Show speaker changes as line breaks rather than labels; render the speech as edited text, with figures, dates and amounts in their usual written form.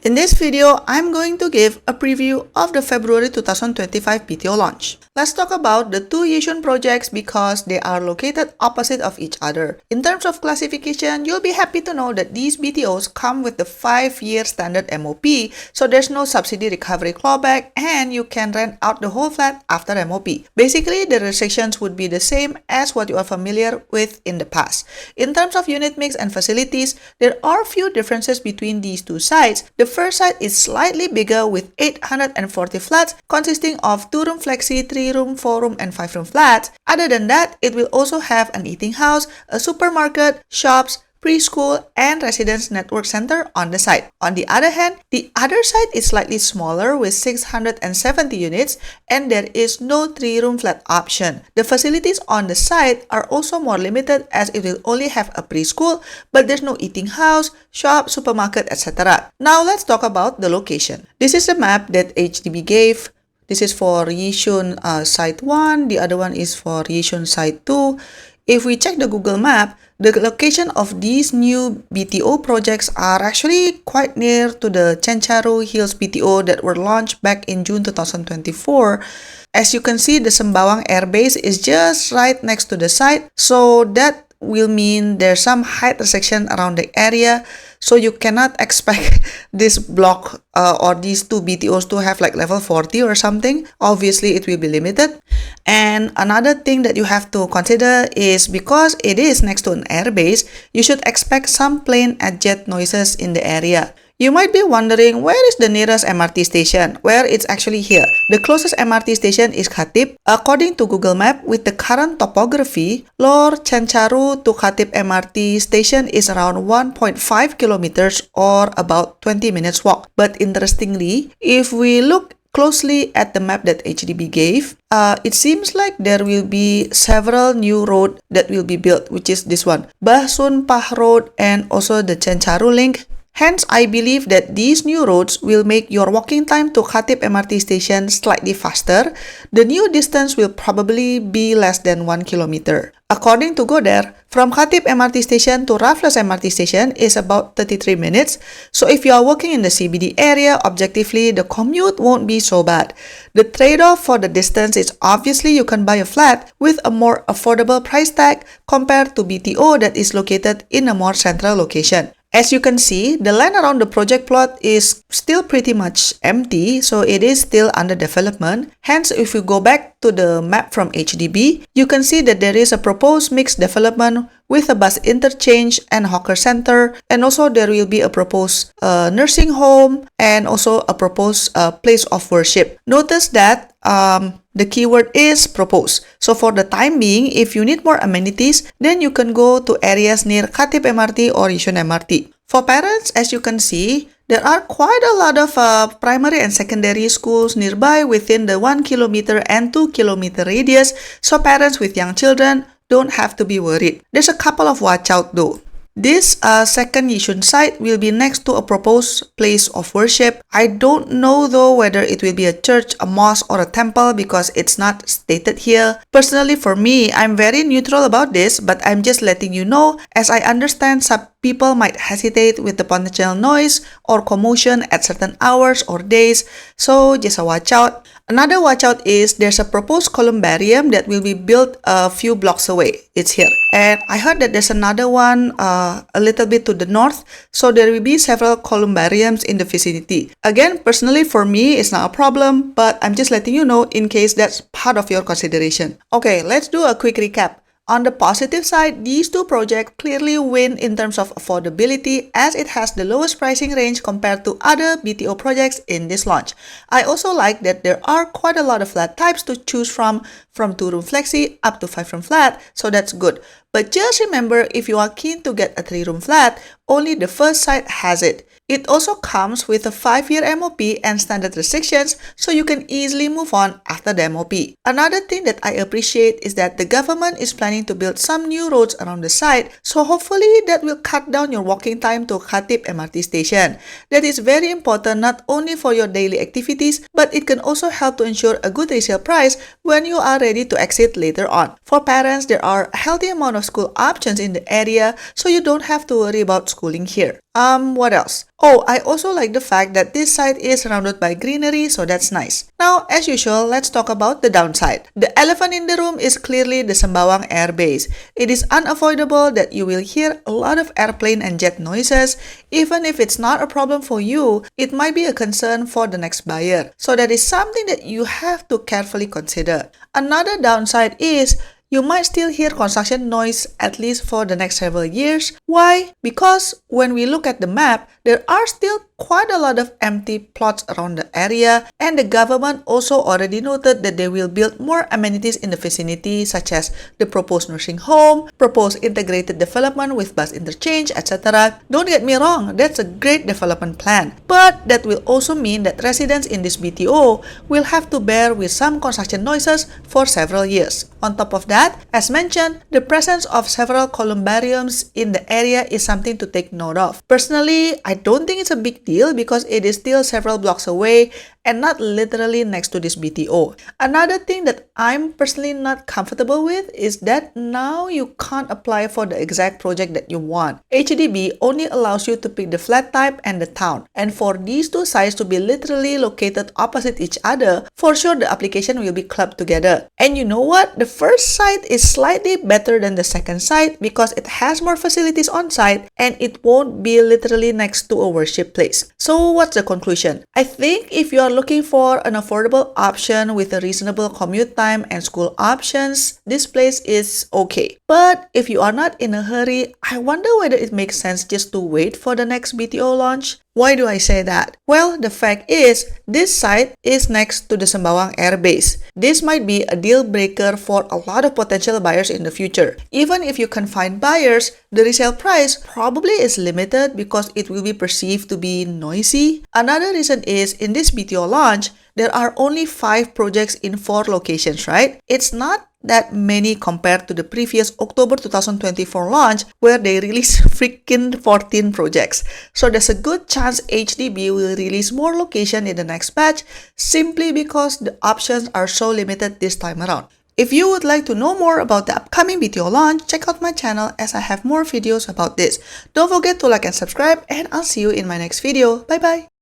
In this video, I'm going to give a preview of the February 2025 BTO launch. Let's talk about the two Yishun projects because they are located opposite of each other. In terms of classification, you'll be happy to know that these BTOs come with the 5-year standard MOP, so there's no subsidy recovery clawback and you can rent out the whole flat after MOP. Basically, the restrictions would be the same as what you are familiar with in the past. In terms of unit mix and facilities, there are few differences between these two sites. The first site is slightly bigger with 840 flats consisting of 2-room flexi, 3-room, 4-room and 5-room flats. Other than that, it will also have an eating house, a supermarket, shops, preschool and residence network center on the site. On the other hand, the other site is slightly smaller with 670 units and there is no 3-room flat option. The facilities on the site are also more limited as it will only have a preschool, but there's no eating house, shop, supermarket, etc. Now let's talk about the location. This is the map that HDB gave. This is for Yishun site 1, the other one is for Yishun site 2. If we check the Google map, the location of these new BTO projects are actually quite near to the Chencharu Hills BTO that were launched back in June 2024. As you can see, the Sembawang Air Base is just right next to the site, so that will mean there's some height restriction around the area, so you cannot expect this block or these two BTOs to have like level 40 or something. Obviously it will be limited. And another thing that you have to consider is because it is next to an airbase, you should expect some plane and jet noises in the area. You might be wondering where is the nearest MRT station? Well, it's actually here. The closest MRT station is Khatib. According to Google Map, with the current topography, Lor Chencharu to Khatib MRT station is around 1.5 kilometers or about 20 minutes walk. But interestingly, if we look closely at the map that HDB gave, it seems like there will be several new roads that will be built, which is this one, Bah Sun Pah Road and also the Chencharu link. Hence, I believe that these new roads will make your walking time to Khatib MRT station slightly faster. The new distance will probably be less than 1 kilometer. According to Dooder, from Khatib MRT station to Raffles MRT station is about 33 minutes. So if you are working in the CBD area, objectively, the commute won't be so bad. The trade-off for the distance is obviously you can buy a flat with a more affordable price tag compared to BTO that is located in a more central location. As you can see, the land around the project plot is still pretty much empty, so it is still under development. Hence, if you go back to the map from HDB, you can see that there is a proposed mixed development with a bus interchange and hawker center, and also there will be a proposed nursing home and also a proposed place of worship. Notice that the keyword is proposed. So for the time being, if you need more amenities, then you can go to areas near Khatib MRT or Yishun MRT. For parents, as you can see, there are quite a lot of primary and secondary schools nearby within the 1 kilometer and 2 kilometer radius, so parents with young children don't have to be worried. There's a couple of watch out though. This second Yishun site will be next to a proposed place of worship. I don't know though whether it will be a church, a mosque or a temple because it's not stated here. Personally for me, I'm very neutral about this, but I'm just letting you know as I understand some people might hesitate with the potential noise or commotion at certain hours or days, so just a watch out. Another watch out is there's a proposed columbarium that will be built a few blocks away. It's here. And I heard that there's another one a little bit to the north, so there will be several columbariums in the vicinity. Again, personally for me, it's not a problem, but I'm just letting you know in case that's part of your consideration. Okay, let's do a quick recap. On the positive side, these two projects clearly win in terms of affordability as it has the lowest pricing range compared to other BTO projects in this launch. I also like that there are quite a lot of flat types to choose from 2-room flexi up to 5-room flat, so that's good. But just remember, if you are keen to get a 3-room flat, only the first site has it. It also comes with a 5-year MOP and standard restrictions, so you can easily move on after the MOP. Another thing that I appreciate is that the government is planning to build some new roads around the site, so hopefully that will cut down your walking time to Khatib MRT station. That is very important not only for your daily activities, but it can also help to ensure a good resale price when you are ready to exit later on. For parents, there are a healthy amount of school options in the area, so you don't have to worry about schooling here. What else? Oh, I also like the fact that this site is surrounded by greenery, so that's nice. Now, as usual, let's talk about the downside. The elephant in the room is clearly the Sembawang Air Base. It is unavoidable that you will hear a lot of airplane and jet noises. Even if it's not a problem for you, it might be a concern for the next buyer. So that is something that you have to carefully consider. Another downside is you might still hear construction noise at least for the next several years. Why? Because when we look at the map, there are still quite a lot of empty plots around the area, and the government also already noted that they will build more amenities in the vicinity, such as the proposed nursing home, proposed integrated development with bus interchange, etc. Don't get me wrong, that's a great development plan, but that will also mean that residents in this BTO will have to bear with some construction noises for several years. On top of that, as mentioned, the presence of several columbariums in the area is something to take note of. Personally, I don't think it's a big deal because it is still several blocks away and not literally next to this BTO. Another thing that I'm personally not comfortable with is that now you can't apply for the exact project that you want. HDB only allows you to pick the flat type and the town, and for these two sites to be literally located opposite each other, for sure the application will be clubbed together. And you know what? The first site is slightly better than the second site because it has more facilities on site and it won't be literally next to a worship place. So what's the conclusion? I think if you are looking for an affordable option with a reasonable commute time and school options, this place is okay. But if you are not in a hurry, I wonder whether it makes sense just to wait for the next BTO launch. Why do I say that? Well, the fact is, this site is next to the Sembawang Air Base. This might be a deal breaker for a lot of potential buyers in the future. Even if you can find buyers, the resale price probably is limited because it will be perceived to be noisy. Another reason is, in this BTO launch, there are only 5 projects in 4 locations, right? It's not that many compared to the previous October 2024 launch where they released freaking 14 projects. So there's a good chance HDB will release more locations in the next batch simply because the options are so limited this time around. If you would like to know more about the upcoming BTO launch, check out my channel as I have more videos about this. Don't forget to like and subscribe, and I'll see you in my next video. Bye bye!